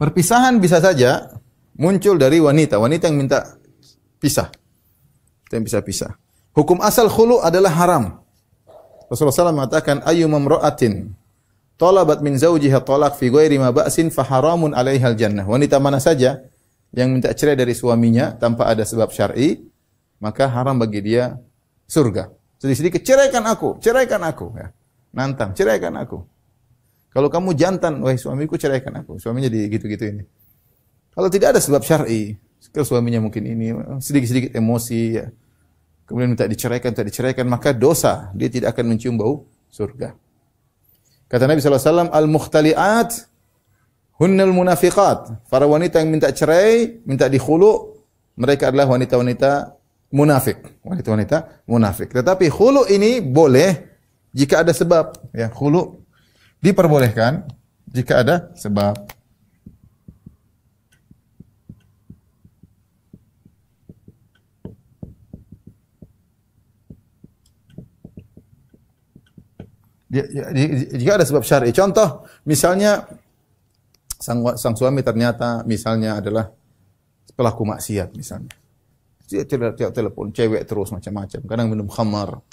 Perpisahan bisa saja muncul dari wanita yang minta pisah. Yang bisa pisah. Hukum asal khulu adalah haram. Rasulullah SAW mengatakan ayyuma imra'atin talabat min zawjiha talaq fi ghairi ma ba'sin fa haramun 'alaiha al-jannah. Wanita mana saja yang minta cerai dari suaminya tanpa ada sebab syar'i, maka haram bagi dia surga. Sedikit-sedikit ceraikan aku ya. Nantang, ceraikan aku. Kalau kamu jantan, wahai suamiku ceraikan aku. Suaminya di gitu-gitu ini. Kalau tidak ada sebab syar'i, kalau suaminya mungkin ini sedikit-sedikit emosi ya. Kemudian minta diceraikan, maka dosa. Dia tidak akan mencium bau surga. Kata Nabi SAW, al-mukhtali'at hunnal munafiqat. Para wanita yang minta cerai, minta dikhulu, mereka adalah wanita-wanita munafik. Wanita-wanita munafik. Tetapi khulu ini boleh jika ada sebab. Ya, khulu diperbolehkan jika ada sebab. Jika ada sebab syar'i. Contoh, misalnya sang suami ternyata misalnya adalah pelaku maksiat misalnya. Dia telepon cewek terus macam-macam, kadang minum khamar.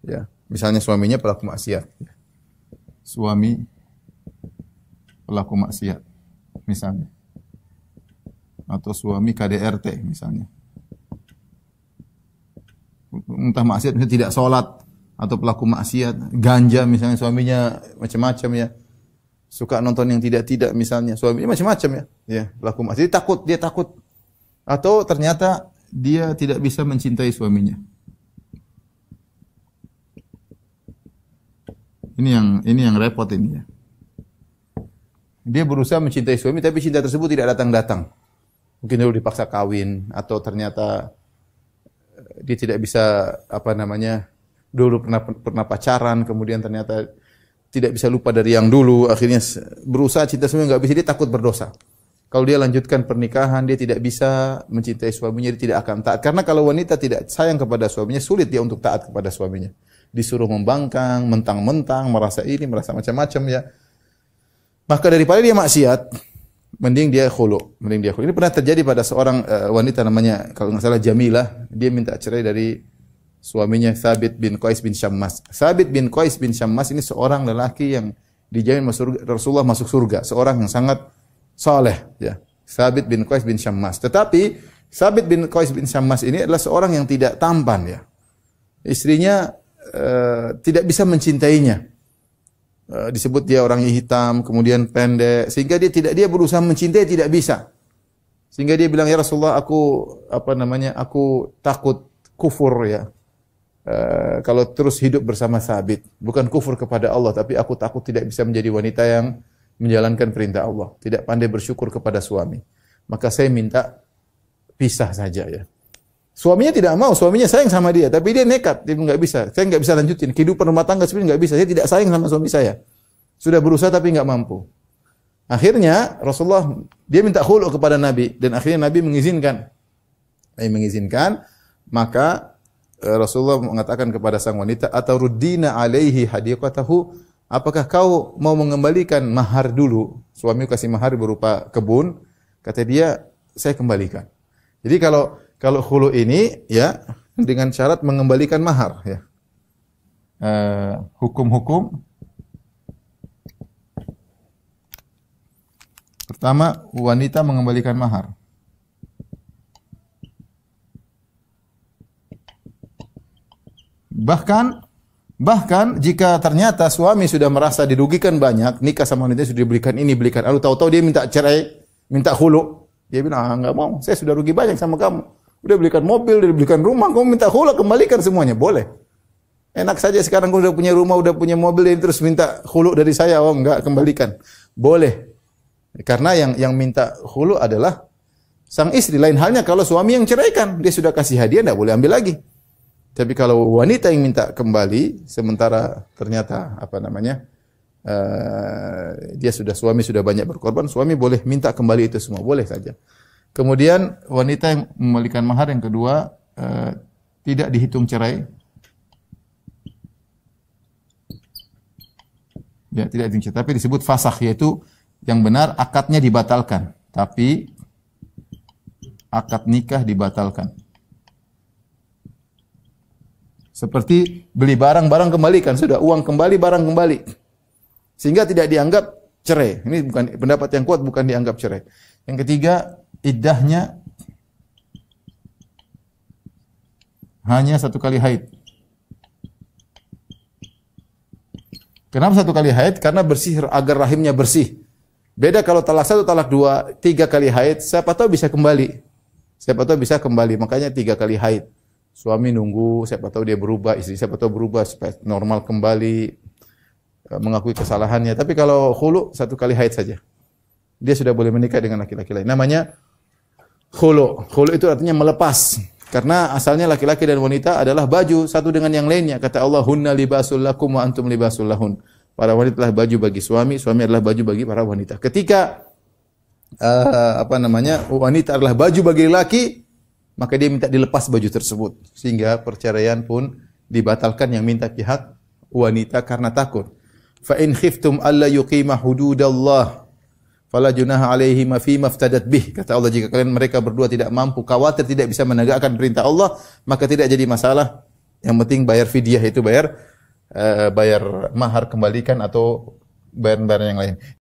Ya, misalnya suaminya pelaku maksiat. Suami pelaku maksiat misalnya. Atau suami KDRT misalnya. Entah maksiat misalnya tidak salat atau pelaku maksiat, ganja misalnya suaminya macam-macam ya. Suka nonton yang tidak-tidak misalnya, suaminya macam-macam ya. Ya, pelaku maksiat dia takut. Atau ternyata dia tidak bisa mencintai suaminya. Ini yang repot ini ya. Dia berusaha mencintai suami tapi cinta tersebut tidak datang-datang. Mungkin dulu dipaksa kawin atau ternyata dia tidak bisa dulu pernah pacaran, kemudian ternyata tidak bisa lupa dari yang dulu, akhirnya berusaha cinta suaminya nggak bisa, dia takut berdosa. Kalau dia lanjutkan pernikahan, dia tidak bisa mencintai suaminya, dia tidak akan taat. Karena kalau wanita tidak sayang kepada suaminya, sulit dia untuk taat kepada suaminya. Disuruh membangkang, mentang-mentang, merasa ini, merasa macam-macam ya. Maka daripada dia maksiat, mending dia khulu. Ini pernah terjadi pada seorang wanita namanya, kalau nggak salah Jamilah, dia minta cerai dari suaminya Thabit bin Qais bin Syammas. Thabit bin Qais bin Syammas ini seorang lelaki yang dijamin Rasulullah masuk surga, seorang yang sangat saleh ya. Thabit bin Qais bin Syammas. Tetapi Thabit bin Qais bin Syammas ini adalah seorang yang tidak tampan ya. Istrinya tidak bisa mencintainya. Disebut dia orang hitam, kemudian pendek, sehingga dia berusaha mencintai tidak bisa. Sehingga dia bilang, "Ya Rasulullah, aku takut kufur ya. Kalau terus hidup bersama Thabit, bukan kufur kepada Allah, tapi aku takut tidak bisa menjadi wanita yang menjalankan perintah Allah, tidak pandai bersyukur kepada suami. Maka saya minta pisah saja ya." Suaminya tidak mau, suaminya sayang sama dia, tapi dia nekat, dia nggak bisa. Saya nggak bisa lanjutin kehidupan rumah tangga sebenarnya nggak bisa. Saya tidak sayang sama suami saya. Sudah berusaha tapi nggak mampu. Akhirnya Rasulullah dia minta khulu kepada Nabi dan akhirnya Nabi mengizinkan. Maka Rasulullah mengatakan kepada sang wanita, "Ataruddina alaihi hadiqatahu?" Apakah kau mau mengembalikan mahar dulu? Suami kasih mahar berupa kebun. Kata dia, "Saya kembalikan." Jadi kalau khulu ini ya dengan syarat mengembalikan mahar ya. Hukum-hukum pertama, wanita mengembalikan mahar. Bahkan jika ternyata suami sudah merasa dirugikan banyak, nikah sama wanita sudah diberikan ini, belikan, lalu tahu-tahu dia minta cerai, minta khulu. Dia bilang, "Enggak mau, saya sudah rugi banyak sama kamu. Udah belikan mobil, udah belikan rumah, kamu minta khulu, kembalikan semuanya." Boleh. Enak saja sekarang kamu udah punya rumah, udah punya mobil, terus minta khulu dari saya. Oh enggak, kembalikan. Boleh. Karena yang minta khulu adalah sang istri. Lain halnya kalau suami yang ceraikan, dia sudah kasih hadiah, enggak boleh ambil lagi. Tapi kalau wanita yang minta kembali, sementara ternyata suami sudah banyak berkorban, suami boleh minta kembali itu semua, boleh saja. Kemudian wanita yang membalikan mahar yang kedua tidak dihitung cerai. Ya, tidak dihitung cerai, tapi disebut fasakh, yaitu Yang benar akadnya dibatalkan, tapi akad nikah dibatalkan. Seperti beli barang kembalikan, sudah uang kembali, barang kembali. Sehingga tidak dianggap cerai. Ini bukan pendapat yang kuat, bukan dianggap cerai. Yang ketiga, iddahnya hanya 1 kali haid. Kenapa 1 kali haid? Karena bersih, agar rahimnya bersih. Beda kalau talak 1, talak 2, 3 kali haid, siapa tahu bisa kembali. Siapa tahu bisa kembali, makanya 3 kali haid. Suami nunggu, siapa tahu dia berubah, istri siapa tahu berubah supaya normal kembali, mengakui kesalahannya. Tapi kalau khulu 1 kali haid saja. Dia sudah boleh menikah dengan laki-laki lain. Namanya khulu. Khulu itu artinya melepas. Karena asalnya laki-laki dan wanita adalah baju satu dengan yang lainnya. Kata Allah, "Hunna libasul lakum wa antum libasul lahun." Para wanita adalah baju bagi suami, suami adalah baju bagi para wanita. Ketika wanita adalah baju bagi laki, maka dia minta dilepas baju tersebut, sehingga perceraian pun dibatalkan yang minta pihak wanita karena takut. Fa in khiftum alla yuqima hududallah fala junaha alaihi ma fi maftadat bih. Kata Allah, jika kalian mereka berdua tidak mampu, khawatir tidak bisa menegakkan perintah Allah, maka tidak jadi masalah. Yang penting bayar fidyah, itu bayar mahar, kembalikan atau bayar yang lain.